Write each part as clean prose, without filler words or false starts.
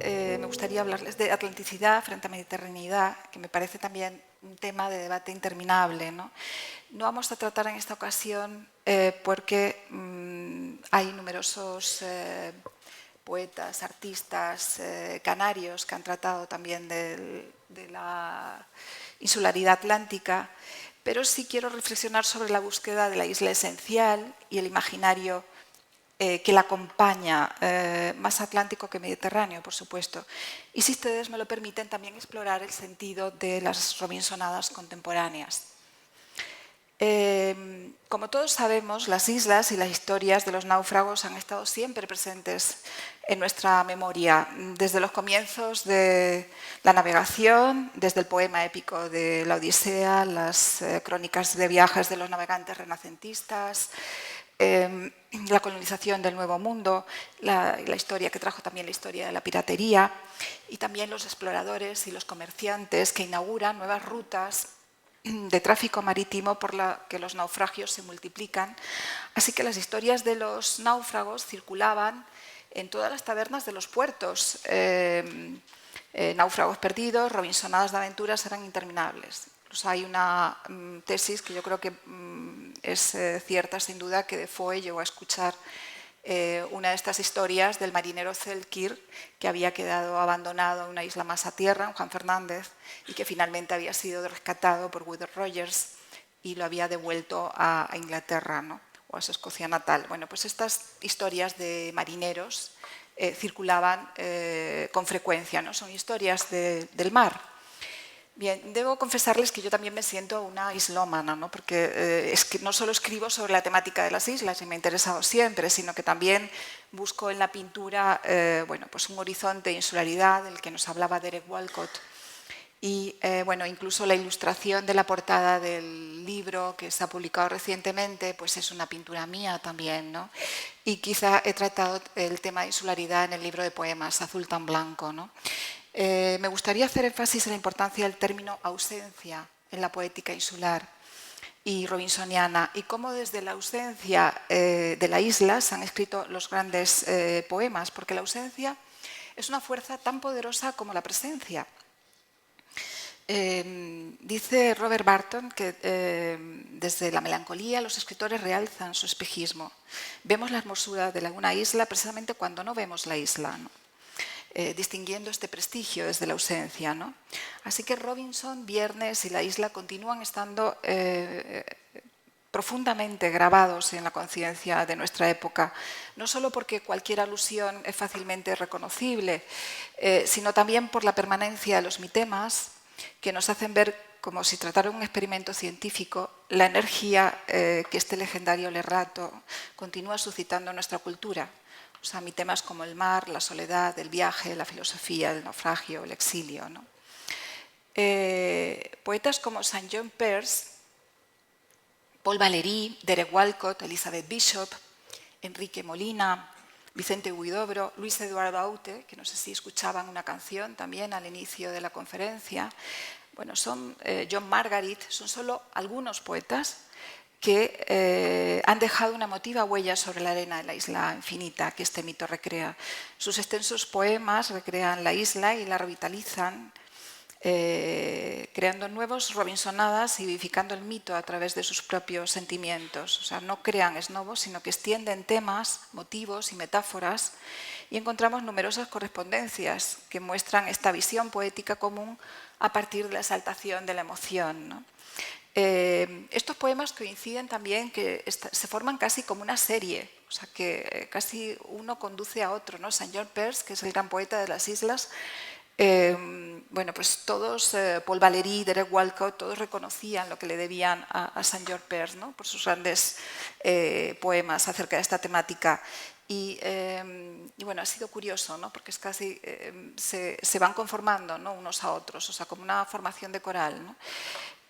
me gustaría hablarles de atlanticidad frente a mediterraneidad, que me parece también un tema de debate interminable, ¿no? No vamos a tratar en esta ocasión porque hay numerosos poetas, artistas canarios que han tratado también de la insularidad atlántica, pero sí quiero reflexionar sobre la búsqueda de la isla esencial y el imaginario que la acompaña, más atlántico que mediterráneo, por supuesto. Y si ustedes me lo permiten, también explorar el sentido de las Robinsonadas contemporáneas. Como todos sabemos, las islas y las historias de los náufragos han estado siempre presentes en nuestra memoria, desde los comienzos de la navegación, desde el poema épico de la Odisea, las crónicas de viajes de los navegantes renacentistas, la colonización del Nuevo Mundo, la historia que trajo también la historia de la piratería, y también los exploradores y los comerciantes que inauguran nuevas rutas de tráfico marítimo por la que los naufragios se multiplican. Así que las historias de los náufragos circulaban en todas las tabernas de los puertos. Náufragos perdidos, robinsonadas de aventuras eran interminables. Pues hay una tesis que yo creo que es cierta, sin duda, que Defoe llegó a escuchar una de estas historias del marinero Zelkir, que había quedado abandonado en una isla más a tierra, en Juan Fernández, y que finalmente había sido rescatado por Will Rogers y lo había devuelto a Inglaterra, ¿no? O a su Escocia natal. Bueno, pues estas historias de marineros circulaban con frecuencia, ¿no? Son historias del mar. Bien, debo confesarles que yo también me siento una islómana, ¿no? Porque es que no solo escribo sobre la temática de las islas y me ha interesado siempre, sino que también busco en la pintura bueno, pues un horizonte de insularidad del que nos hablaba Derek Walcott. Y bueno, incluso la ilustración de la portada del libro que se ha publicado recientemente, pues es una pintura mía también, ¿no? Y quizá he tratado el tema de insularidad en el libro de poemas Azul tan blanco, ¿no? Me gustaría hacer énfasis en la importancia del término ausencia en la poética insular y robinsoniana, y cómo desde la ausencia de la isla se han escrito los grandes poemas, porque la ausencia es una fuerza tan poderosa como la presencia. Dice Robert Barton que desde la melancolía los escritores realzan su espejismo. Vemos la hermosura de una isla precisamente cuando no vemos la isla, ¿no? Distinguiendo este prestigio desde la ausencia, ¿no? Así que Robinson, Viernes y la isla continúan estando profundamente grabados en la conciencia de nuestra época, no solo porque cualquier alusión es fácilmente reconocible, sino también por la permanencia de los mitemas que nos hacen ver, como si tratara un experimento científico, la energía que este legendario relato continúa suscitando en nuestra cultura. O sea, mitemas como el mar, la soledad, el viaje, la filosofía, el naufragio, el exilio, ¿no? Poetas como St. John Peirce, Paul Valéry, Derek Walcott, Elizabeth Bishop, Enrique Molina, Vicente Huidobro, Luis Eduardo Aute, que no sé si escuchaban una canción también al inicio de la conferencia. Bueno, son John Margaret, son solo algunos poetas que han dejado una emotiva huella sobre la arena de la isla infinita que este mito recrea. Sus extensos poemas recrean la isla y la revitalizan, creando nuevos Robinsonadas y vivificando el mito a través de sus propios sentimientos. O sea, no crean esnovos, sino que extienden temas, motivos y metáforas, y encontramos numerosas correspondencias que muestran esta visión poética común a partir de la exaltación de la emoción, ¿no? Estos poemas coinciden también que se forman casi como una serie, o sea que casi uno conduce a otro, ¿no? St. John Peirce, que es el gran poeta de las islas, bueno, pues todos, Paul Valéry, Derek Walcott, todos reconocían lo que le debían a St. John Peirce, ¿no? Por sus grandes poemas acerca de esta temática. Y bueno, ha sido curioso, ¿no? Porque es casi se van conformando, ¿no? Unos a otros, o sea, como una formación de coral, ¿no?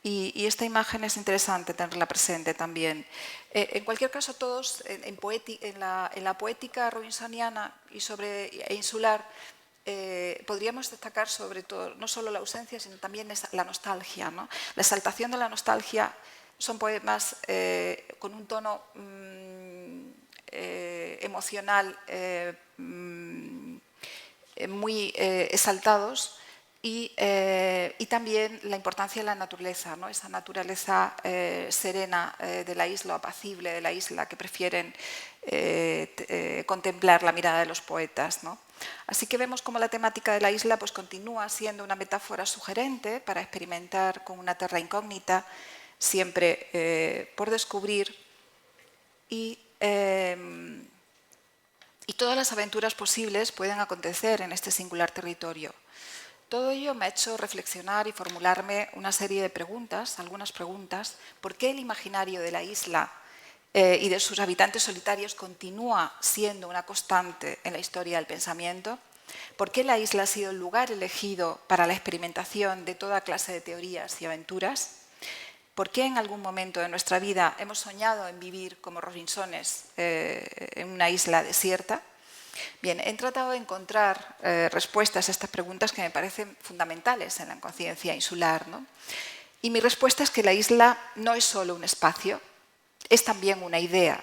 Y esta imagen es interesante tenerla presente también. En cualquier caso, todos en la poética robinsoniana e insular podríamos destacar sobre todo no solo la ausencia, sino también la nostalgia, ¿no? La exaltación de la nostalgia son poemas con un tono emocional muy exaltados, y también la importancia de la naturaleza, ¿no? Esa naturaleza serena de la isla, apacible de la isla, que prefieren contemplar la mirada de los poetas, ¿no? Así que vemos cómo la temática de la isla pues, continúa siendo una metáfora sugerente para experimentar con una terra incógnita, siempre por descubrir, y todas las aventuras posibles pueden acontecer en este singular territorio. Todo ello me ha hecho reflexionar y formularme una serie de preguntas, algunas preguntas. ¿Por qué el imaginario de la isla y de sus habitantes solitarios continúa siendo una constante en la historia del pensamiento? ¿Por qué la isla ha sido el lugar elegido para la experimentación de toda clase de teorías y aventuras? ¿Por qué en algún momento de nuestra vida hemos soñado en vivir como Robinsones en una isla desierta? Bien, he tratado de encontrar respuestas a estas preguntas que me parecen fundamentales en la conciencia insular, ¿no? Y mi respuesta es que la isla no es solo un espacio, es también una idea,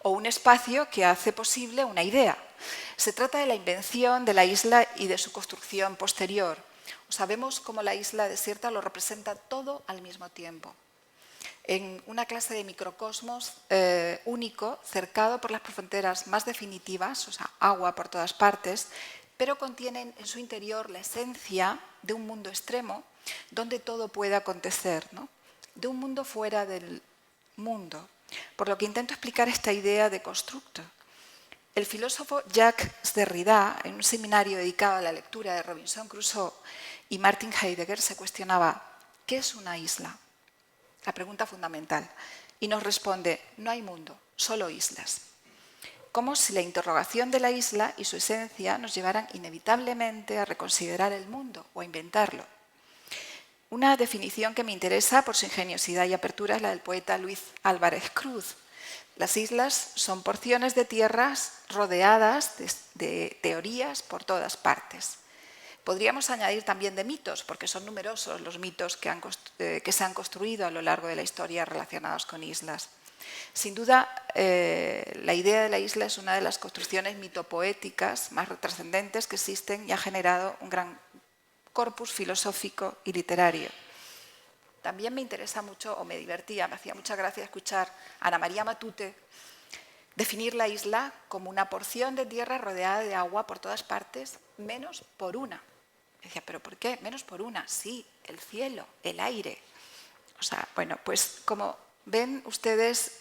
o un espacio que hace posible una idea. Se trata de la invención de la isla y de su construcción posterior. Sabemos cómo la isla desierta lo representa todo al mismo tiempo, en una clase de microcosmos único, cercado por las fronteras más definitivas, o sea, agua por todas partes, pero contienen en su interior la esencia de un mundo extremo donde todo puede acontecer, ¿no? De un mundo fuera del mundo. Por lo que intento explicar esta idea de constructo. El filósofo Jacques Derrida, en un seminario dedicado a la lectura de Robinson Crusoe y Martin Heidegger, se cuestionaba ¿qué es una isla? La pregunta fundamental. Y nos responde, no hay mundo, solo islas. Como si la interrogación de la isla y su esencia nos llevaran inevitablemente a reconsiderar el mundo o a inventarlo. Una definición que me interesa por su ingeniosidad y apertura es la del poeta Luis Álvarez Cruz. Las islas son porciones de tierras rodeadas de teorías por todas partes. Podríamos añadir también de mitos, porque son numerosos los mitos que se han construido a lo largo de la historia relacionados con islas. Sin duda, la idea de la isla es una de las construcciones mitopoéticas más trascendentes que existen y ha generado un gran corpus filosófico y literario. También me interesa mucho, o me divertía, me hacía mucha gracia escuchar a Ana María Matute definir la isla como una porción de tierra rodeada de agua por todas partes, menos por una. Decía, ¿pero por qué? Menos por una. Sí, el cielo, el aire. O sea, bueno, pues como ven ustedes,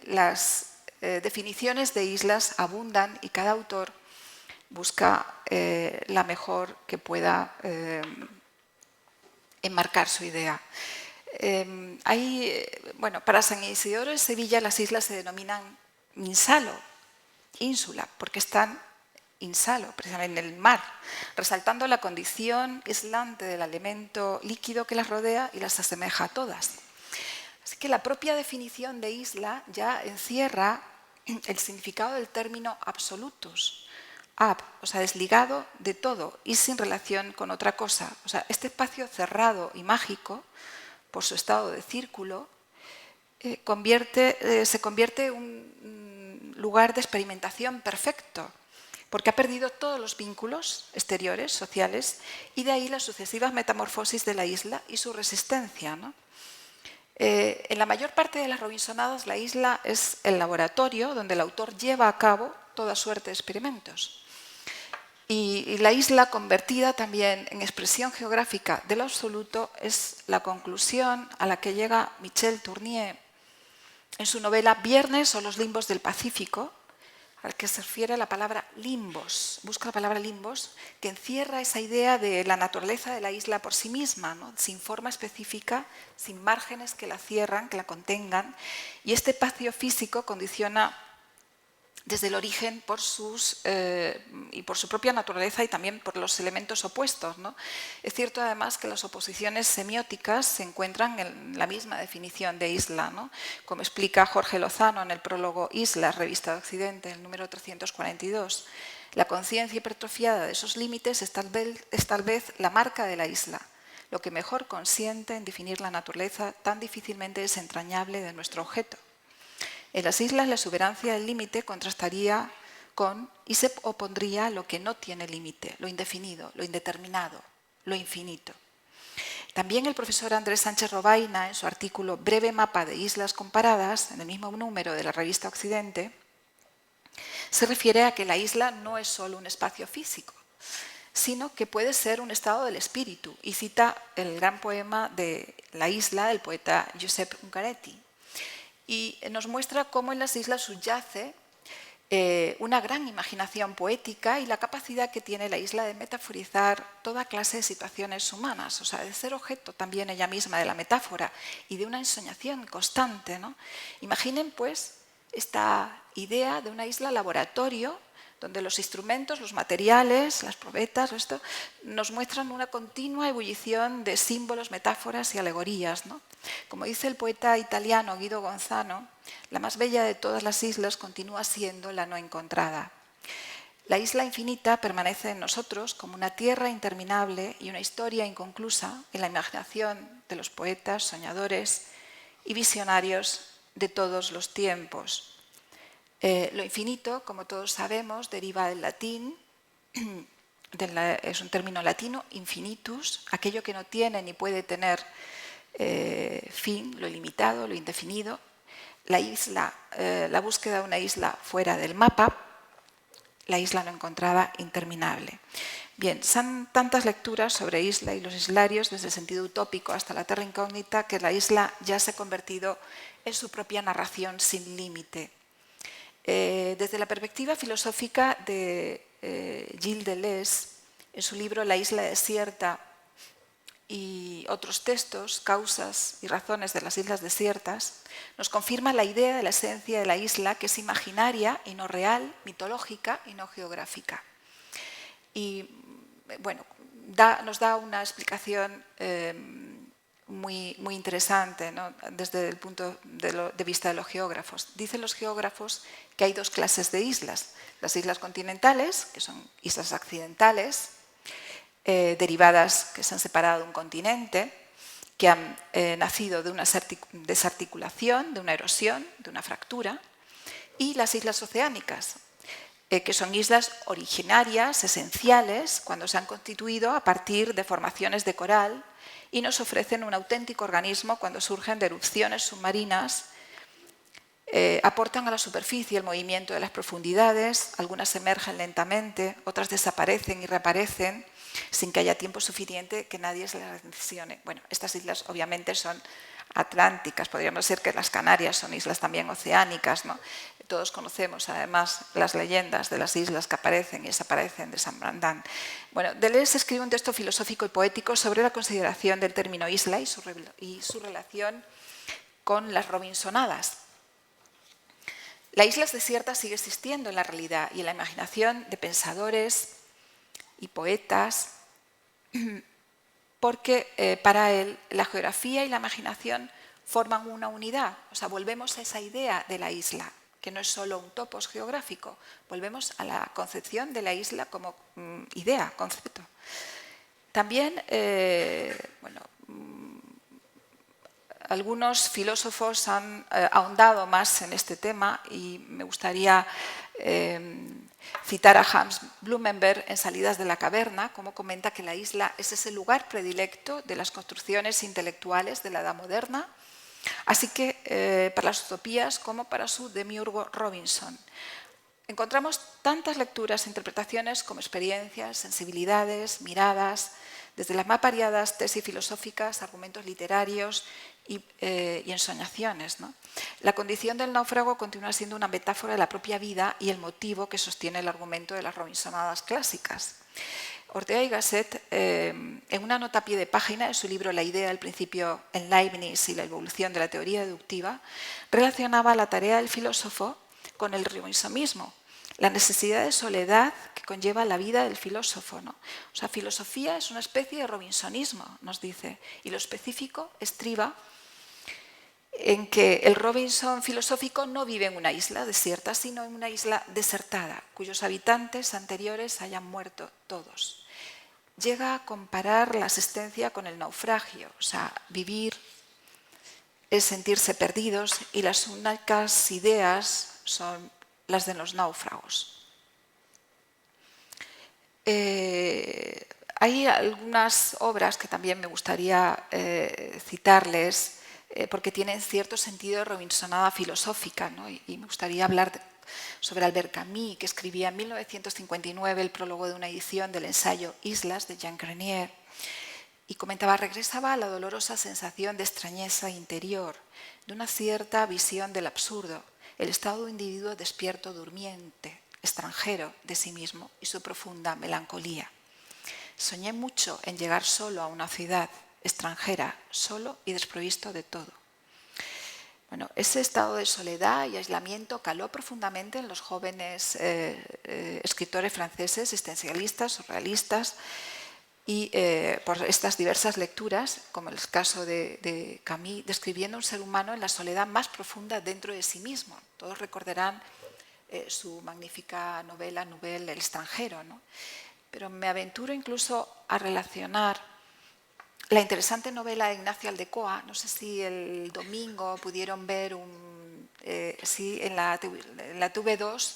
las definiciones de islas abundan y cada autor busca la mejor que pueda enmarcar su idea. Bueno, para San Isidoro de Sevilla las islas se denominan insalo, ínsula, porque están insalo, precisamente en el mar, resaltando la condición aislante del elemento líquido que las rodea y las asemeja a todas. Así que la propia definición de isla ya encierra el significado del término absolutus, ab, o sea, desligado de todo y sin relación con otra cosa. O sea, este espacio cerrado y mágico, por su estado de círculo, se convierte en un lugar de experimentación perfecto, porque ha perdido todos los vínculos exteriores, sociales, y de ahí las sucesivas metamorfosis de la isla y su resistencia, ¿no? En la mayor parte de las Robinsonadas, la isla es el laboratorio donde el autor lleva a cabo toda suerte de experimentos. Y la isla, convertida también en expresión geográfica de lo absoluto, es la conclusión a la que llega Michel Tournier en su novela Viernes o los limbos del Pacífico, al que se refiere la palabra limbos. Busca la palabra limbos, que encierra esa idea de la naturaleza de la isla por sí misma, ¿no? Sin forma específica, sin márgenes que la cierran, que la contengan. Y este espacio físico condiciona desde el origen y por su propia naturaleza y también por los elementos opuestos, ¿no? Es cierto además que las oposiciones semióticas se encuentran en la misma definición de isla, ¿no? Como explica Jorge Lozano en el prólogo Islas, Revista de Occidente, el número 342. La conciencia hipertrofiada de esos límites es tal vez la marca de la isla, lo que mejor consiente en definir la naturaleza tan difícilmente desentrañable de nuestro objeto. En las islas, la exuberancia del límite contrastaría con y se opondría a lo que no tiene límite, lo indefinido, lo indeterminado, lo infinito. También el profesor Andrés Sánchez Robaina, en su artículo Breve mapa de islas comparadas, en el mismo número de la revista Occidente, se refiere a que la isla no es solo un espacio físico, sino que puede ser un estado del espíritu, y cita el gran poema de La isla del poeta Giuseppe Ungaretti. Y nos muestra cómo en las islas subyace una gran imaginación poética y la capacidad que tiene la isla de metaforizar toda clase de situaciones humanas, o sea, de ser objeto también ella misma de la metáfora y de una ensoñación constante, ¿no? Imaginen, pues, esta idea de una isla laboratorio donde los instrumentos, los materiales, las probetas, esto, nos muestran una continua ebullición de símbolos, metáforas y alegorías, ¿no? Como dice el poeta italiano Guido Gonzano, la más bella de todas las islas continúa siendo la no encontrada. La isla infinita permanece en nosotros como una tierra interminable y una historia inconclusa en la imaginación de los poetas, soñadores y visionarios de todos los tiempos. Lo infinito, como todos sabemos, deriva del latín, es un término latino, infinitus, aquello que no tiene ni puede tener fin, lo ilimitado, lo indefinido. La isla, la búsqueda de una isla fuera del mapa, la isla no encontrada, interminable. Bien, son tantas lecturas sobre isla y los islarios, desde el sentido utópico hasta la terra incógnita, que la isla ya se ha convertido en su propia narración sin límite. Desde la perspectiva filosófica de Gilles Deleuze, en su libro La isla desierta y otros textos, Causas y razones de las islas desiertas, nos confirma la idea de la esencia de la isla, que es imaginaria y no real, mitológica y no geográfica. Y bueno, nos da una explicación muy interesante, ¿no? Desde el punto de vista de los geógrafos. Dicen los geógrafos que hay dos clases de islas: las islas continentales, que son islas accidentales, derivadas que se han separado de un continente, que han nacido de una desarticulación, de una erosión, de una fractura, y las islas oceánicas, que son islas originarias, esenciales, cuando se han constituido a partir de formaciones de coral y nos ofrecen un auténtico organismo cuando surgen de erupciones submarinas, aportan a la superficie el movimiento de las profundidades, algunas emergen lentamente, otras desaparecen y reaparecen sin que haya tiempo suficiente que nadie se las mencione. Bueno, estas islas obviamente son atlánticas, podríamos decir que las Canarias son islas también oceánicas, ¿no? Todos conocemos además las leyendas de las islas que aparecen y desaparecen de San Brandán. Bueno, Deleuze escribe un texto filosófico y poético sobre la consideración del término isla y su relación con las Robinsonadas. La isla desierta sigue existiendo en la realidad y en la imaginación de pensadores y poetas, porque para él la geografía y la imaginación forman una unidad. O sea, volvemos a esa idea de la isla, que no es solo un topos geográfico, volvemos a la concepción de la isla como idea, concepto. También, bueno, algunos filósofos han ahondado más en este tema y me gustaría citar a Hans Blumenberg en Salidas de la caverna, como comenta que la isla es ese lugar predilecto de las construcciones intelectuales de la edad moderna, así que para las utopías como para su demiurgo Robinson. Encontramos tantas lecturas e interpretaciones como experiencias, sensibilidades, miradas, desde las más variadas tesis filosóficas, argumentos literarios y ensoñaciones, ¿no? La condición del náufrago continúa siendo una metáfora de la propia vida y el motivo que sostiene el argumento de las Robinsonadas clásicas. Ortega y Gasset, en una nota a pie de página de su libro La idea del principio en Leibniz y la evolución de la teoría deductiva, relacionaba la tarea del filósofo con el robinsonismo, la necesidad de soledad que conlleva la vida del filósofo, ¿no? O sea, filosofía es una especie de robinsonismo, nos dice, y lo específico estriba en que el Robinson filosófico no vive en una isla desierta, sino en una isla desertada, cuyos habitantes anteriores hayan muerto todos. Llega a comparar la existencia con el naufragio, o sea, vivir es sentirse perdidos y las únicas ideas son las de los náufragos. Hay algunas obras que también me gustaría citarles porque tienen cierto sentido de robinsonada filosófica, ¿no? Y me gustaría hablar sobre Albert Camus, que escribía en 1959 el prólogo de una edición del ensayo Islas de Jean Grenier, y comentaba: regresaba a la dolorosa sensación de extrañeza interior, de una cierta visión del absurdo, el estado de individuo despierto durmiente, extranjero de sí mismo y su profunda melancolía. Soñé mucho en llegar solo a una ciudad extranjera, solo y desprovisto de todo. Bueno, ese estado de soledad y aislamiento caló profundamente en los jóvenes escritores franceses, existencialistas, surrealistas, y por estas diversas lecturas, como el caso de Camus, describiendo a un ser humano en la soledad más profunda dentro de sí mismo. Todos recordarán su magnífica novela Nouvelle, El extranjero, ¿no? Pero me aventuro incluso a relacionar la interesante novela de Ignacio Aldecoa. No sé si el domingo pudieron ver sí, en la TV2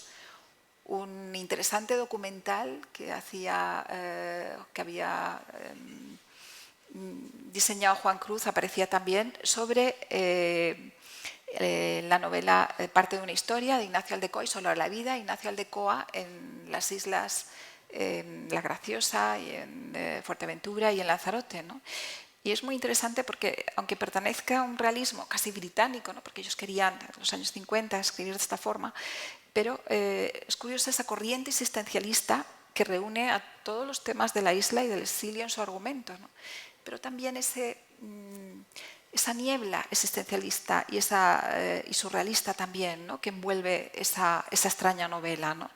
un interesante documental que había diseñado Juan Cruz, aparecía también, sobre la novela Parte de una historia de Ignacio Aldecoa y sobre la vida de Ignacio Aldecoa en las islas La Graciosa y en Fuerteventura y en Lanzarote, ¿no? Y es muy interesante porque, aunque pertenezca a un realismo casi británico, ¿no? Porque ellos querían en los años 50 escribir de esta forma, pero es curiosa esa corriente existencialista que reúne a todos los temas de la isla y del exilio en su argumento, ¿no? Pero también esa niebla existencialista y surrealista también, ¿no? Que envuelve esa extraña novela, ¿no?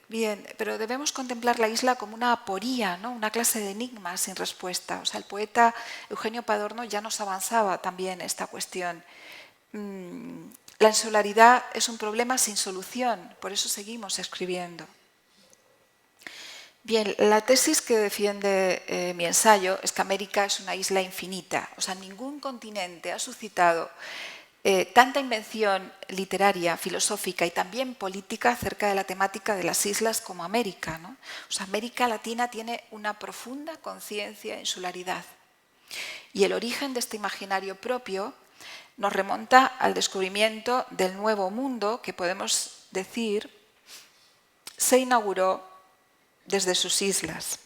Bien, pero debemos contemplar la isla como una aporía, ¿no? Una clase de enigma sin respuesta. O sea, el poeta Eugenio Padorno ya nos avanzaba también esta cuestión. La insularidad es un problema sin solución, por eso seguimos escribiendo. Bien, la tesis que defiende mi ensayo es que América es una isla infinita. O sea, ningún continente ha suscitado tanta invención literaria, filosófica y también política acerca de la temática de las islas como América, ¿no? O sea, América Latina tiene una profunda conciencia de insularidad. Y el origen de este imaginario propio nos remonta al descubrimiento del Nuevo Mundo, que podemos decir se inauguró desde sus islas.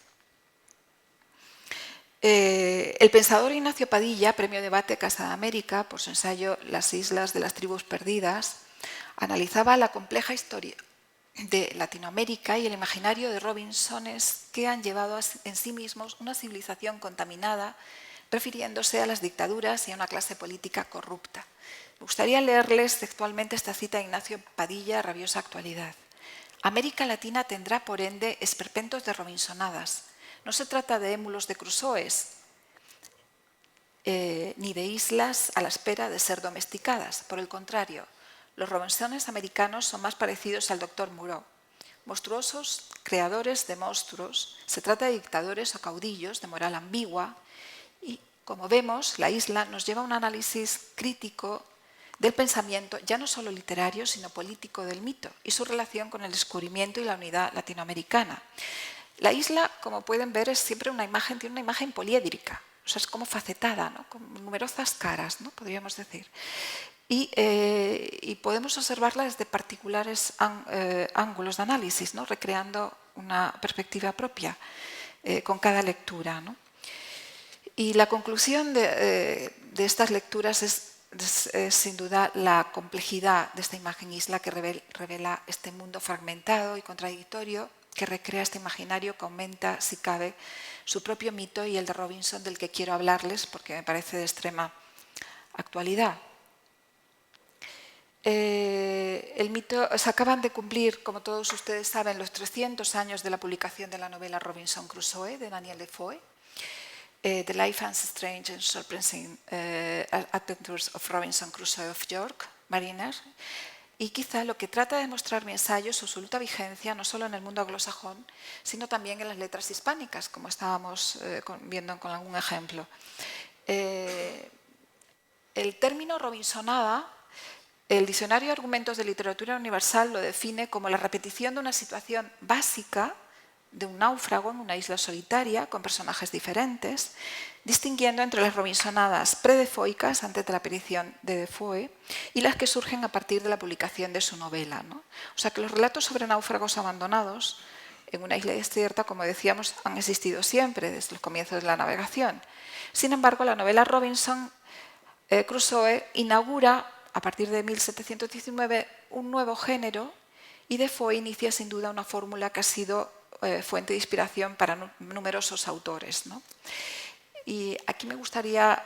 El pensador Ignacio Padilla, Premio Debate Casa de América, por su ensayo Las islas de las tribus perdidas, analizaba la compleja historia de Latinoamérica y el imaginario de Robinsones que han llevado en sí mismos una civilización contaminada, refiriéndose a las dictaduras y a una clase política corrupta. Me gustaría leerles textualmente esta cita de Ignacio Padilla, Rabiosa Actualidad. América Latina tendrá, por ende, esperpentos de Robinsonadas. No se trata de émulos de Crusoes, ni de islas a la espera de ser domesticadas. Por el contrario, los Robinsones americanos son más parecidos al Dr. Moreau. Monstruosos creadores de monstruos, se trata de dictadores o caudillos de moral ambigua y, como vemos, la isla nos lleva a un análisis crítico del pensamiento, ya no solo literario, sino político del mito y su relación con el descubrimiento y la unidad latinoamericana. La isla, como pueden ver, es siempre tiene una imagen poliédrica, o sea, es como facetada, ¿no? Con numerosas caras, ¿no? Podríamos decir. Y podemos observarla desde particulares ángulos de análisis, ¿no? Recreando una perspectiva propia con cada lectura, ¿no? Y la conclusión de estas lecturas es sin duda la complejidad de esta imagen isla que revela este mundo fragmentado y contradictorio que recrea este imaginario que aumenta, si cabe, su propio mito y el de Robinson, del que quiero hablarles porque me parece de extrema actualidad. El mito, se acaban de cumplir, como todos ustedes saben, los 300 años de la publicación de la novela Robinson Crusoe de Daniel Defoe, The Life and Strange and Surprising Adventures of Robinson Crusoe of York, Mariner. Y quizá lo que trata de mostrar mi ensayo es su absoluta vigencia no solo en el mundo anglosajón, sino también en las letras hispánicas, como estábamos viendo con algún ejemplo. El término Robinsonada, el Diccionario de Argumentos de Literatura Universal lo define como la repetición de una situación básica de un náufrago en una isla solitaria con personajes diferentes, distinguiendo entre las robinsonadas predefoicas antes de la aparición de Defoe y las que surgen a partir de la publicación de su novela, ¿no? O sea que los relatos sobre náufragos abandonados en una isla desierta, como decíamos, han existido siempre desde los comienzos de la navegación. Sin embargo, la novela Robinson Crusoe inaugura, a partir de 1719, un nuevo género y Defoe inicia sin duda una fórmula que ha sido fuente de inspiración para numerosos autores, ¿no? Y aquí me gustaría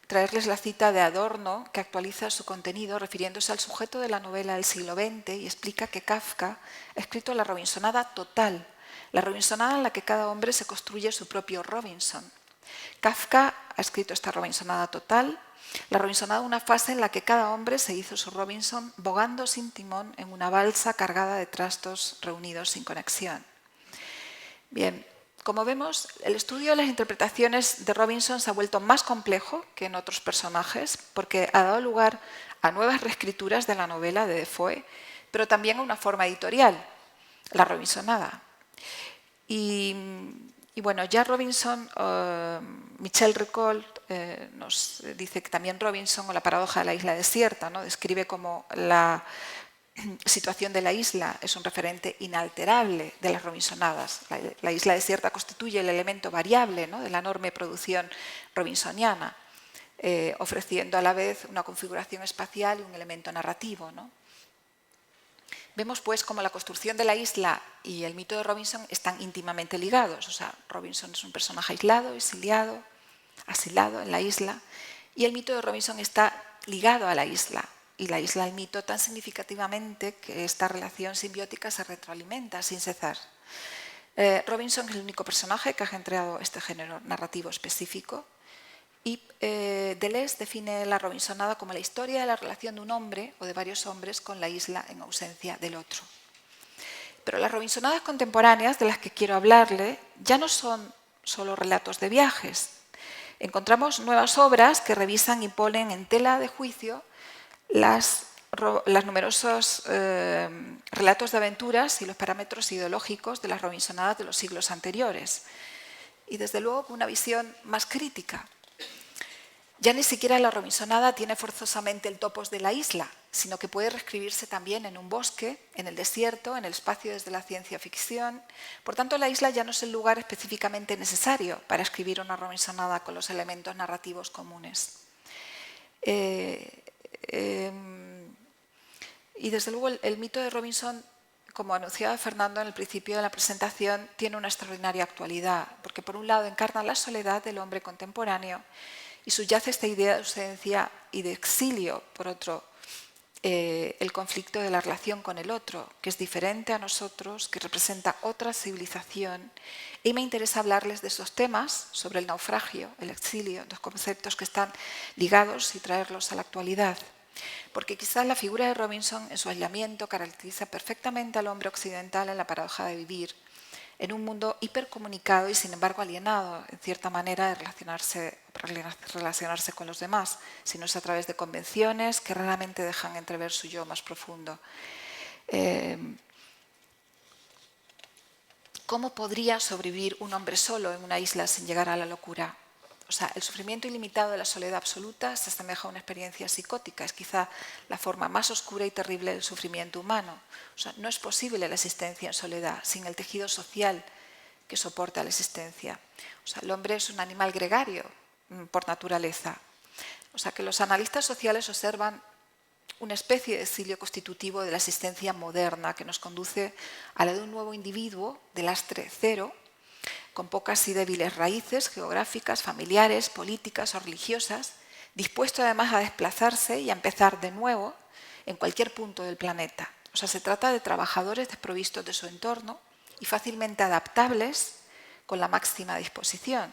traerles la cita de Adorno, que actualiza su contenido refiriéndose al sujeto de la novela del siglo XX y explica que Kafka ha escrito la Robinsonada total, la Robinsonada en la que cada hombre se construye su propio Robinson. Kafka ha escrito esta Robinsonada total, la Robinsonada una fase en la que cada hombre se hizo su Robinson bogando sin timón en una balsa cargada de trastos reunidos sin conexión. Bien, como vemos, el estudio de las interpretaciones de Robinson se ha vuelto más complejo que en otros personajes porque ha dado lugar a nuevas reescrituras de la novela de Defoe, pero también a una forma editorial, la Robinsonada. Y bueno, ya Robinson, Michel Recold nos dice que también Robinson o la paradoja de la isla desierta, ¿no? Describe como la situación de la isla es un referente inalterable de las Robinsonadas. La isla desierta constituye el elemento variable, ¿no?, de la enorme producción robinsoniana, ofreciendo a la vez una configuración espacial y un elemento narrativo, ¿no? Vemos pues cómo la construcción de la isla y el mito de Robinson están íntimamente ligados. O sea, Robinson es un personaje aislado, exiliado, asilado en la isla, y el mito de Robinson está ligado a la isla, y la isla al mito tan significativamente que esta relación simbiótica se retroalimenta sin cesar. Robinson es el único personaje que ha engendrado este género narrativo específico, y Deleuze define la Robinsonada como la historia de la relación de un hombre o de varios hombres con la isla en ausencia del otro. Pero las Robinsonadas contemporáneas de las que quiero hablarle ya no son solo relatos de viajes. Encontramos nuevas obras que revisan y ponen en tela de juicio las numerosos relatos de aventuras y los parámetros ideológicos de las Robinsonadas de los siglos anteriores. Y desde luego con una visión más crítica. Ya ni siquiera la Robinsonada tiene forzosamente el topos de la isla, sino que puede reescribirse también en un bosque, en el desierto, en el espacio desde la ciencia ficción. Por tanto, la isla ya no es el lugar específicamente necesario para escribir una Robinsonada con los elementos narrativos comunes. Y desde luego el mito de Robinson, como anunciaba Fernando en el principio de la presentación, tiene una extraordinaria actualidad, porque por un lado encarna la soledad del hombre contemporáneo y subyace esta idea de ausencia y de exilio, por otro, el conflicto de la relación con el otro, que es diferente a nosotros, que representa otra civilización. Y me interesa hablarles de esos temas sobre el naufragio, el exilio, dos conceptos que están ligados y traerlos a la actualidad. Porque quizás la figura de Robinson en su aislamiento caracteriza perfectamente al hombre occidental en la paradoja de vivir en un mundo hipercomunicado y sin embargo alienado en cierta manera de relacionarse con los demás, sino es a través de convenciones que raramente dejan entrever su yo más profundo. ¿Cómo podría sobrevivir un hombre solo en una isla sin llegar a la locura? O sea, el sufrimiento ilimitado de la soledad absoluta se asemeja a una experiencia psicótica. Es quizá la forma más oscura y terrible del sufrimiento humano. O sea, no es posible la existencia en soledad sin el tejido social que soporta la existencia. O sea, el hombre es un animal gregario por naturaleza. O sea, que los analistas sociales observan una especie de exilio constitutivo de la existencia moderna que nos conduce a la de un nuevo individuo de lastre cero, con pocas y débiles raíces geográficas, familiares, políticas o religiosas, dispuesto además a desplazarse y a empezar de nuevo en cualquier punto del planeta. O sea, se trata de trabajadores desprovistos de su entorno y fácilmente adaptables con la máxima disposición.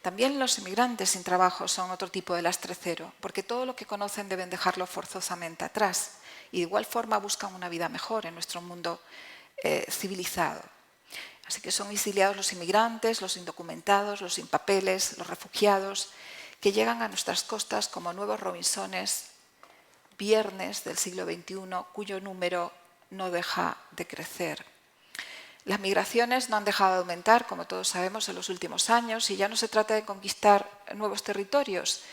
También los inmigrantes sin trabajo son otro tipo de lastre cero, porque todo lo que conocen deben dejarlo forzosamente atrás y de igual forma buscan una vida mejor en nuestro mundo civilizado. Así que son exiliados los inmigrantes, los indocumentados, los sin papeles, los refugiados, que llegan a nuestras costas como nuevos Robinsones, viernes del siglo XXI, cuyo número no deja de crecer. Las migraciones no han dejado de aumentar, como todos sabemos, en los últimos años, y ya no se trata de conquistar nuevos territorios,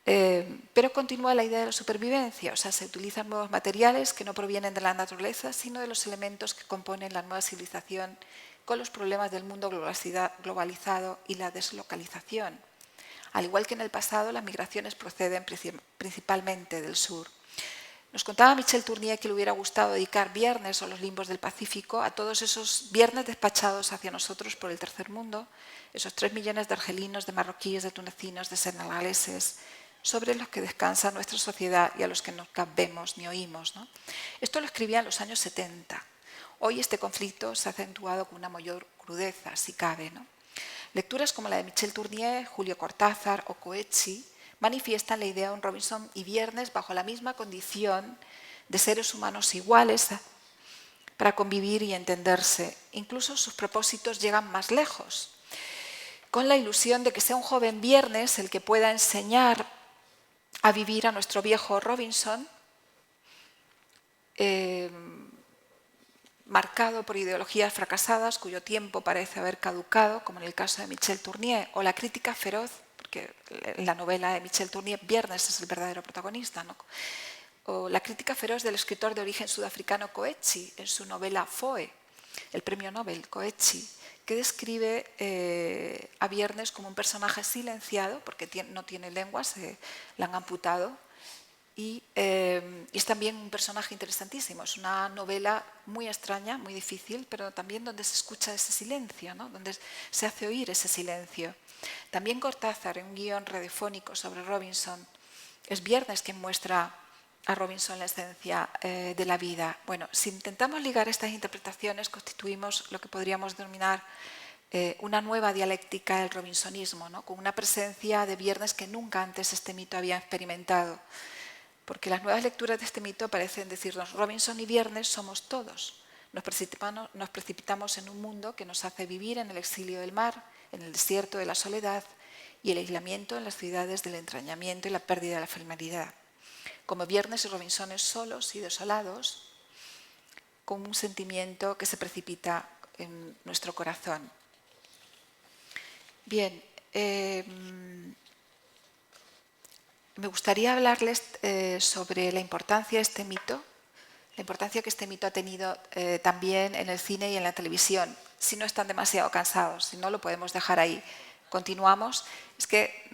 pero continúa la idea de la supervivencia, o sea, se utilizan nuevos materiales que no provienen de la naturaleza, sino de los elementos que componen la nueva civilización con los problemas del mundo globalizado y la deslocalización. Al igual que en el pasado, las migraciones proceden principalmente del sur. Nos contaba Michel Tournier que le hubiera gustado dedicar Viernes o los limbos del Pacífico a todos esos viernes despachados hacia nosotros por el tercer mundo, esos 3 millones de argelinos, de marroquíes, de tunecinos, de senegaleses, sobre los que descansa nuestra sociedad y a los que no vemos ni oímos, ¿no? Esto lo escribía en los años 70. Hoy este conflicto se ha acentuado con una mayor crudeza, si cabe, ¿no? Lecturas como la de Michel Tournier, Julio Cortázar o Coetzee manifiestan la idea de un Robinson y Viernes bajo la misma condición de seres humanos iguales para convivir y entenderse. Incluso sus propósitos llegan más lejos, con la ilusión de que sea un joven Viernes el que pueda enseñar a vivir a nuestro viejo Robinson, marcado por ideologías fracasadas cuyo tiempo parece haber caducado, como en el caso de Michel Tournier, o la crítica feroz, porque en la novela de Michel Tournier Viernes es el verdadero protagonista, ¿no? O la crítica feroz del escritor de origen sudafricano Coetzee en su novela Foe, el premio Nobel Coetzee, que describe a Viernes como un personaje silenciado, porque no tiene lengua, se la han amputado, y es también un personaje interesantísimo. Es una novela muy extraña, muy difícil, pero también donde se escucha ese silencio, ¿no? Donde se hace oír ese silencio. También Cortázar, en un guión radiofónico sobre Robinson, es Viernes quien muestra a Robinson la esencia de la vida. Bueno, si intentamos ligar estas interpretaciones, constituimos lo que podríamos denominar una nueva dialéctica del robinsonismo, ¿no? Con una presencia de Viernes que nunca antes este mito había experimentado. Porque las nuevas lecturas de este mito parecen decirnos: Robinson y Viernes somos todos. Nos precipitamos en un mundo que nos hace vivir en el exilio del mar, en el desierto de la soledad y el aislamiento en las ciudades del entrañamiento y la pérdida de la familiaridad. Como Viernes y Robinson solos y desolados, con un sentimiento que se precipita en nuestro corazón. Bien, me gustaría hablarles sobre la importancia de este mito, la importancia que este mito ha tenido también en el cine y en la televisión. Si no están demasiado cansados, si no, lo podemos dejar ahí. Continuamos. Es que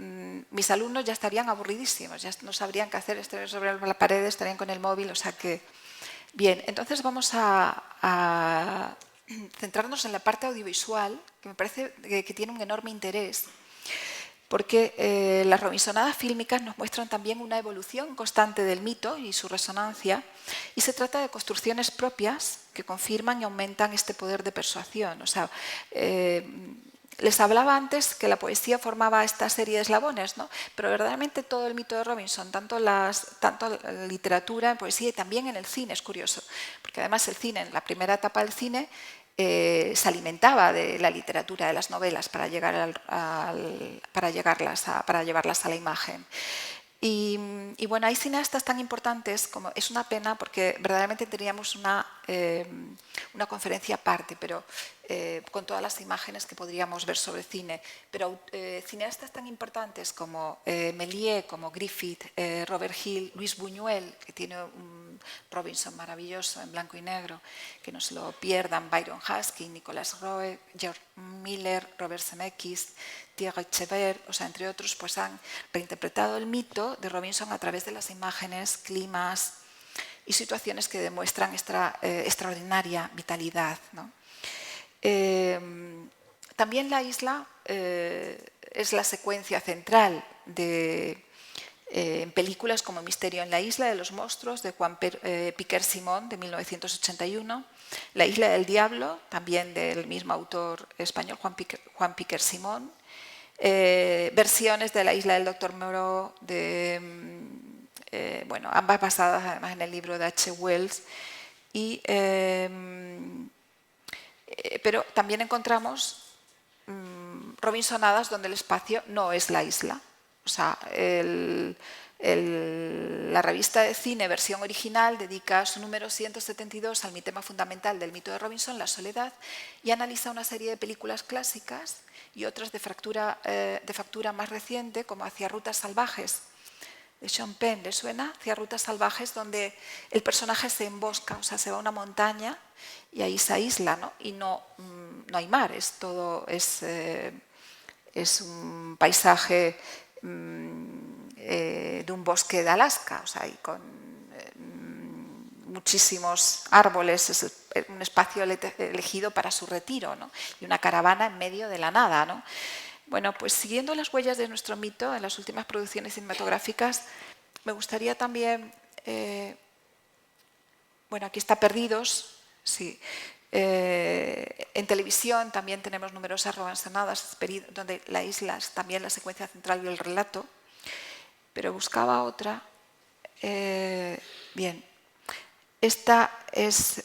mis alumnos ya estarían aburridísimos, ya no sabrían qué hacer, estarían sobre la pared, estarían con el móvil, o sea que... Bien, entonces vamos a centrarnos en la parte audiovisual, que me parece que tiene un enorme interés, porque las robinsonadas fílmicas nos muestran también una evolución constante del mito y su resonancia, y se trata de construcciones propias que confirman y aumentan este poder de persuasión. O sea, les hablaba antes que la poesía formaba esta serie de eslabones, ¿no? Pero verdaderamente todo el mito de Robinson, tanto la literatura, en poesía y también en el cine, es curioso, porque además el cine, en la primera etapa del cine, se alimentaba de la literatura, de las novelas, para llevarlas a la imagen. Y bueno, hay cineastas tan importantes como... Es una pena porque verdaderamente teníamos una conferencia aparte, pero con todas las imágenes que podríamos ver sobre cine. Pero cineastas tan importantes como Méliès, como Griffith, Robert Hill, Luis Buñuel, que tiene un Robinson maravilloso en blanco y negro, que no se lo pierdan, Byron Huskin, Nicolas Roeg, George Miller, Robert Zemeckis, Thierry Chever, o sea, entre otros, pues han reinterpretado el mito de Robinson a través de las imágenes, climas y situaciones que demuestran extraordinaria vitalidad, ¿no? También la isla es la secuencia central en películas como Misterio en la isla de los monstruos, de Juan Piquer Simón, de 1981, La isla del diablo, también del mismo autor español, Juan Piquer Simón, versiones de La isla del Doctor Moreau, bueno, ambas basadas además en el libro de H. Wells, pero también encontramos Robinsonadas donde el espacio no es la isla. O sea, la revista de cine versión original dedica su número 172 al tema fundamental del mito de Robinson, la soledad, y analiza una serie de películas clásicas y otras de factura más reciente, como Hacia rutas salvajes, de Sean Penn. ¿Le suena? Hacia rutas salvajes, donde el personaje se embosca, o sea, se va a una montaña y ahí se aísla, ¿no? Y no hay mar, es un paisaje de un bosque de Alaska, o sea, y con muchísimos árboles, es un espacio elegido para su retiro, ¿no? Y una caravana en medio de la nada, ¿no? Bueno, pues siguiendo las huellas de nuestro mito en las últimas producciones cinematográficas, me gustaría también, bueno, aquí está Perdidos, sí. En televisión también tenemos numerosas Robinsonadas, donde la isla es también la secuencia central del relato, pero buscaba otra. Bien, esta es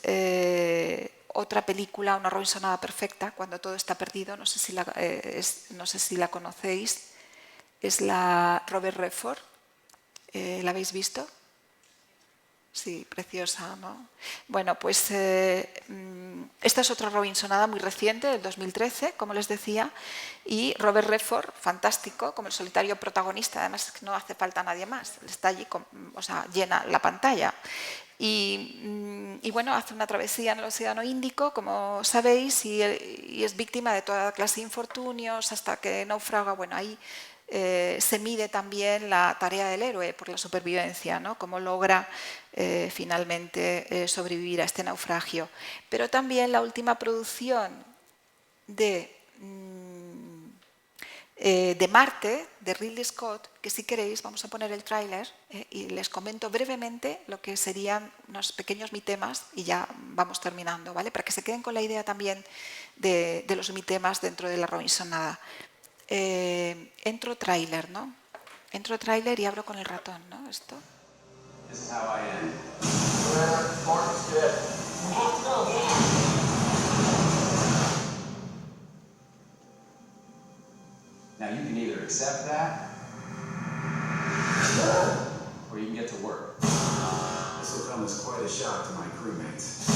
otra película, una Robinsonada perfecta, Cuando todo está perdido, no sé si la conocéis, es la Robert Redford, ¿la habéis visto? Sí, preciosa, ¿no? Bueno, pues esta es otra Robinsonada muy reciente, del 2013, como les decía, y Robert Redford, fantástico, como el solitario protagonista, además es que no hace falta nadie más, está allí, o sea, llena la pantalla. Y bueno, hace una travesía en el Océano Índico, como sabéis, y es víctima de toda clase de infortunios hasta que naufraga. Bueno, ahí se mide también la tarea del héroe por la supervivencia, ¿no? Cómo logra finalmente sobrevivir a este naufragio. Pero también la última producción de Marte, de Ridley Scott, que si queréis vamos a poner el tráiler y les comento brevemente lo que serían unos pequeños mitemas y ya vamos terminando, ¿vale? Para que se queden con la idea también de los mitemas dentro de la Robinsonada. Entro tráiler, ¿no? Entro tráiler y abro con el ratón, ¿no? Esto. This is how I end. Now you can either accept that, or you can get to work. This will come as quite a shock to my crewmates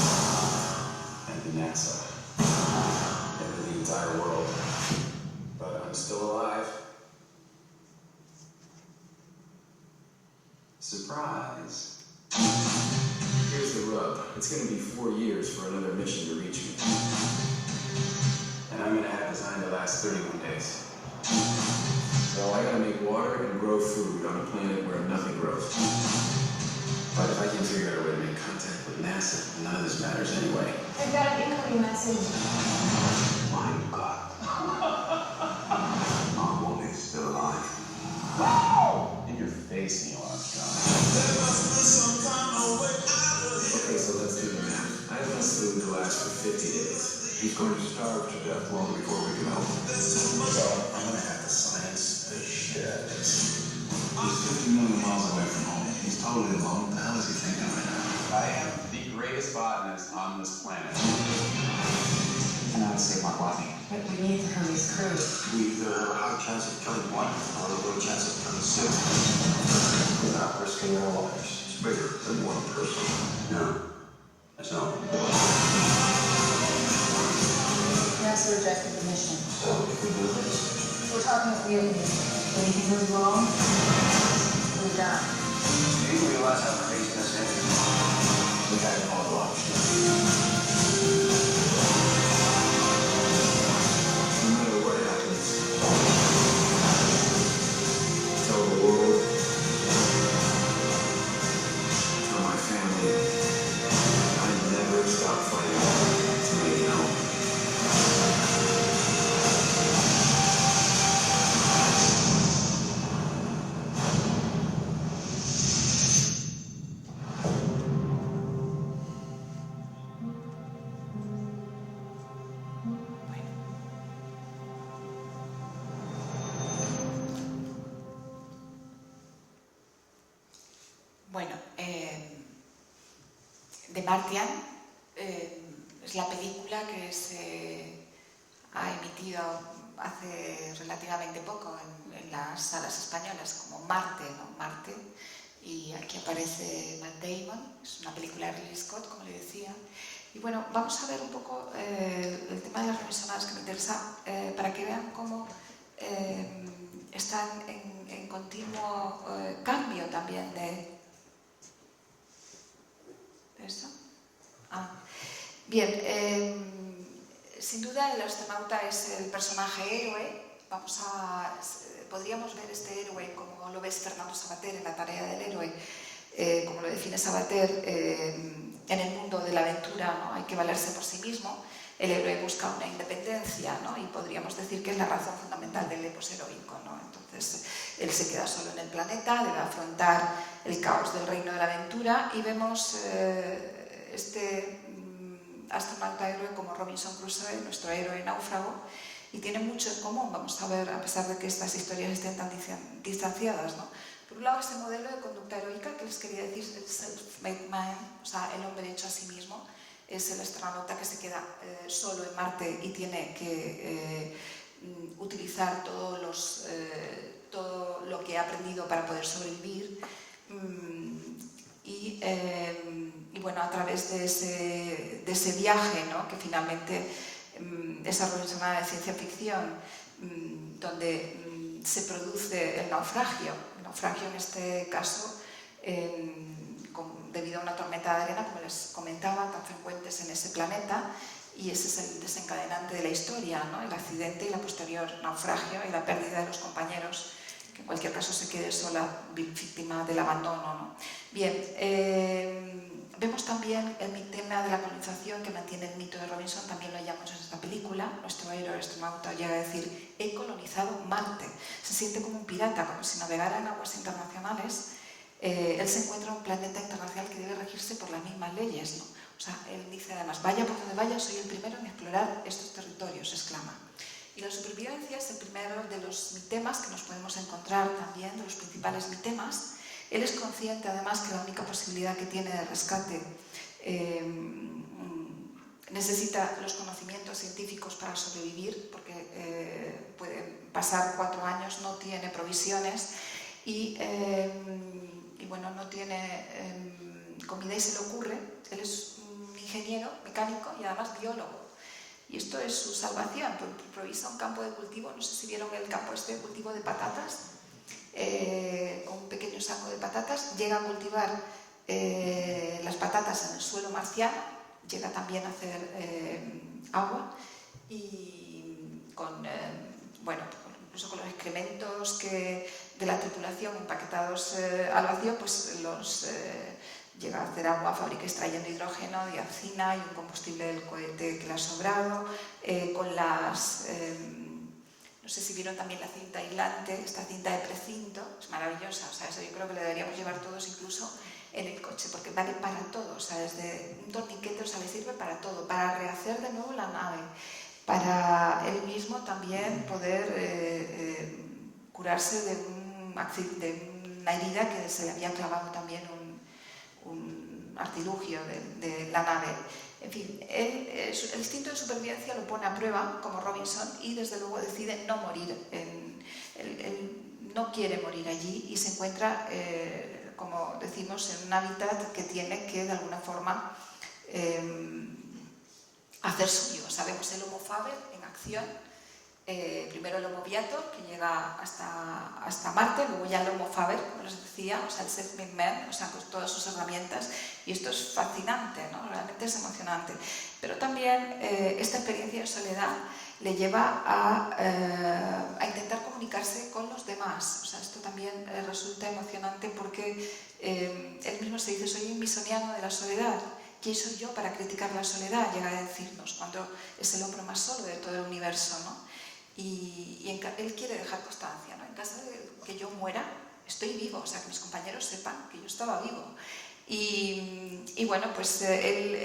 and to NASA and to the entire world. But I'm still alive. Surprise. Here's the rub. It's going to be 4 years for another mission to reach me. And I'm going to have design to last 31 days. So I got to make water and grow food on a planet where nothing grows. But if I can figure out a way to make contact with NASA, none of this matters anyway. I've got an incoming message. My God. Mom Wally is still alive. In your face, Neil Armstrong. Okay, so let's do the math. I have enough food to last for 50 days. He's going to starve to death long before we can help him. So I'm going to have to science the shit out of this. He's 50 million miles away from home. He's totally alone. What the hell is he thinking right now? I am the greatest botanist on this planet. You know how to save Mark Watney. But we need Hermes' crew. We either have a high chance of killing one or a low chance of killing six. We're not risking our lives. It's bigger than one person. No. That's not. NASA rejected the mission. So if we do this, We're talking with Wheeling. If anything goes wrong, we're done. do you realize how crazy this is? We got all the options. No matter what happens, tell the world, tell my family, I never stop fighting to make it home. Bueno, The Martian es la película que se ha emitido hace relativamente poco en las las salas españolas como Marte, ¿no? Marte, y aquí aparece Matt Damon, es una película de Ridley Scott, como le decía. Y bueno, vamos a ver un poco el tema de las Robinsonadas, que me interesa, para que vean cómo están en continuo cambio también de eso. Bien, sin duda el astronauta es el personaje héroe. Podríamos ver este héroe como lo ves Fernando Savater en La tarea del héroe, como lo define Savater, en el mundo de la aventura, ¿no? Hay que valerse por sí mismo. El héroe busca una independencia, ¿no? Y podríamos decir que es la razón fundamental del epos heroico, ¿no? Entonces, él se queda solo en el planeta, debe afrontar el caos del reino de la aventura y vemos este astronauta héroe como Robinson Crusoe, nuestro héroe náufrago, y tiene mucho en común, vamos a ver, a pesar de que estas historias estén tan distanciadas, ¿no? Por un lado, este modelo de conducta heroica, que les quería decir, el self-made man, o sea, el hombre hecho a sí mismo, es el astronauta que se queda solo en Marte y tiene que utilizar todo lo que ha aprendido para poder sobrevivir. Y bueno, a través de ese viaje, ¿no? Que finalmente esa Robinsonada de ciencia ficción, donde se produce el naufragio en este caso, debido a una tormenta de arena, como les comentaba, tan frecuentes en ese planeta, y ese es el desencadenante de la historia, ¿no? El accidente y la posterior naufragio y la pérdida de los compañeros, que en cualquier caso se quede sola, víctima del abandono, ¿no? Bien, vemos también el tema de la colonización que mantiene el mito de Robinson, también lo hallamos en esta película. Nuestro héroe astronauta llega a decir: he colonizado Marte. Se siente como un pirata, como si navegara en aguas internacionales. Él se encuentra en un planeta internacional que debe regirse por las mismas leyes, ¿no? O sea, él dice además: vaya por donde vaya, soy el primero en explorar estos territorios, exclama. Y la supervivencia es el primero de los mitemas que nos podemos encontrar también, de los principales mitemas. Él es consciente además que la única posibilidad que tiene de rescate necesita los conocimientos científicos para sobrevivir, porque puede pasar 4 años, no tiene provisiones y bueno, no tiene comida y se le ocurre. Él es un ingeniero mecánico y además biólogo. Y esto es su salvación, improvisa un campo de cultivo, no sé si vieron el campo este de cultivo de patatas, con un pequeño saco de patatas, llega a cultivar las patatas en el suelo marciano, llega también a hacer agua y bueno, incluso con los excrementos de la tripulación empaquetados al vacío, pues los llega a hacer agua, fabrica extrayendo hidrógeno, diazina y un combustible del cohete que le ha sobrado, con las... no sé si vieron también la cinta aislante, esta cinta de precinto, es maravillosa, o sea, eso yo creo que le deberíamos llevar todos incluso en el coche, porque vale para todo, o sea, desde un torniquete, o sea, le sirve para todo, para rehacer de nuevo la nave, para él mismo también poder curarse de una herida que se le había clavado también un artilugio de la nave. En fin, el instinto de supervivencia lo pone a prueba, como Robinson, y desde luego decide no morir. Él no quiere morir allí y se encuentra, como decimos, en un hábitat que tiene que, de alguna forma, hacer suyo. Sabemos el Homo faber en acción. Primero el Homo viator, que llega hasta Marte, luego ya el Homo faber, como les decía, o sea, el self-made man, o sea, con todas sus herramientas, y esto es fascinante, ¿no? Realmente es emocionante. Pero también esta experiencia de soledad le lleva a intentar comunicarse con los demás. O sea, esto también resulta emocionante porque él mismo se dice: soy un misoniano de la soledad. ¿Quién soy yo para criticar la soledad? Llega a decirnos, cuando es el hombre más solo de todo el universo, ¿no? Y él quiere dejar constancia, ¿no? En caso de que yo muera, estoy vivo, o sea, que mis compañeros sepan que yo estaba vivo. Y bueno, pues él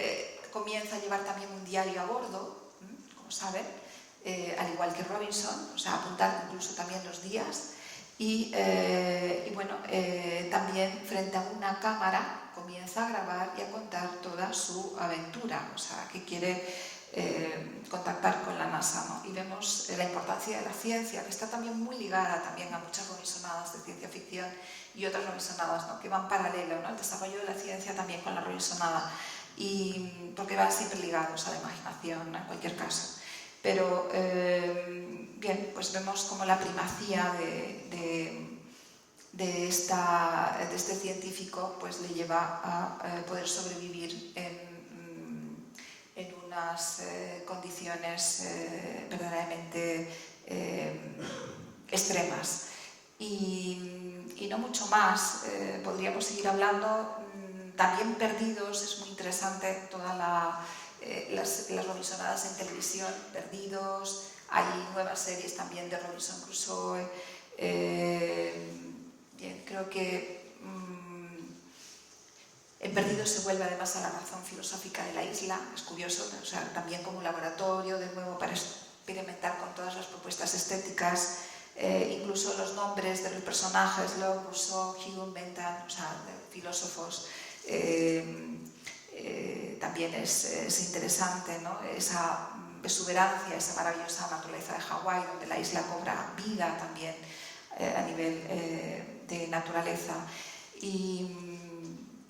comienza a llevar también un diario a bordo, como saben, al igual que Robinson, o sea, apuntar incluso también los días. Y bueno, también frente a una cámara comienza a grabar y a contar toda su aventura, o sea, que quiere contactar con la NASA, ¿no? Y vemos la importancia de la ciencia, que está también muy ligada también a muchas Robinsonadas de ciencia ficción y otras Robinsonadas, ¿no? Que van paralelo, ¿no? El desarrollo de la ciencia también con la Robinsonada, y porque van siempre ligados a la imaginación, ¿no? En cualquier caso. Pero, bien, pues vemos como la primacía de este científico pues le lleva a poder sobrevivir en unas condiciones verdaderamente extremas. Y no mucho más, podríamos seguir hablando. También Perdidos, es muy interesante todas las Robinsonadas en televisión, Perdidos, hay nuevas series también de Robinson Crusoe. Bien, creo que en Perdidos se vuelve además a la razón filosófica de la isla, es curioso, o sea, también como un laboratorio, de nuevo, para experimentar con todas las propuestas estéticas, incluso los nombres de los personajes, Locke, Rousseau, Hume, Bentham, o sea, filósofos, también es interesante, ¿no? Esa exuberancia, esa maravillosa naturaleza de Hawái, donde la isla cobra vida también a nivel de naturaleza.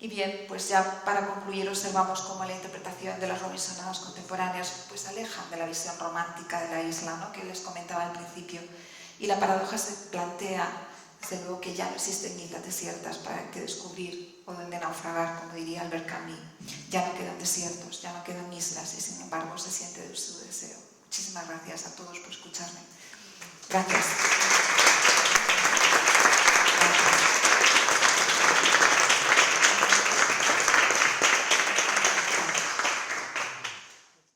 Y bien, pues ya para concluir observamos cómo la interpretación de las Robinsonadas contemporáneas pues alejan de la visión romántica de la isla, ¿no? Que les comentaba al principio. Y la paradoja se plantea, desde luego, que ya no existen islas desiertas para que descubrir o donde naufragar, como diría Albert Camus. Ya no quedan desiertos, ya no quedan islas, y sin embargo se siente su deseo. Muchísimas gracias a todos por escucharme. Gracias.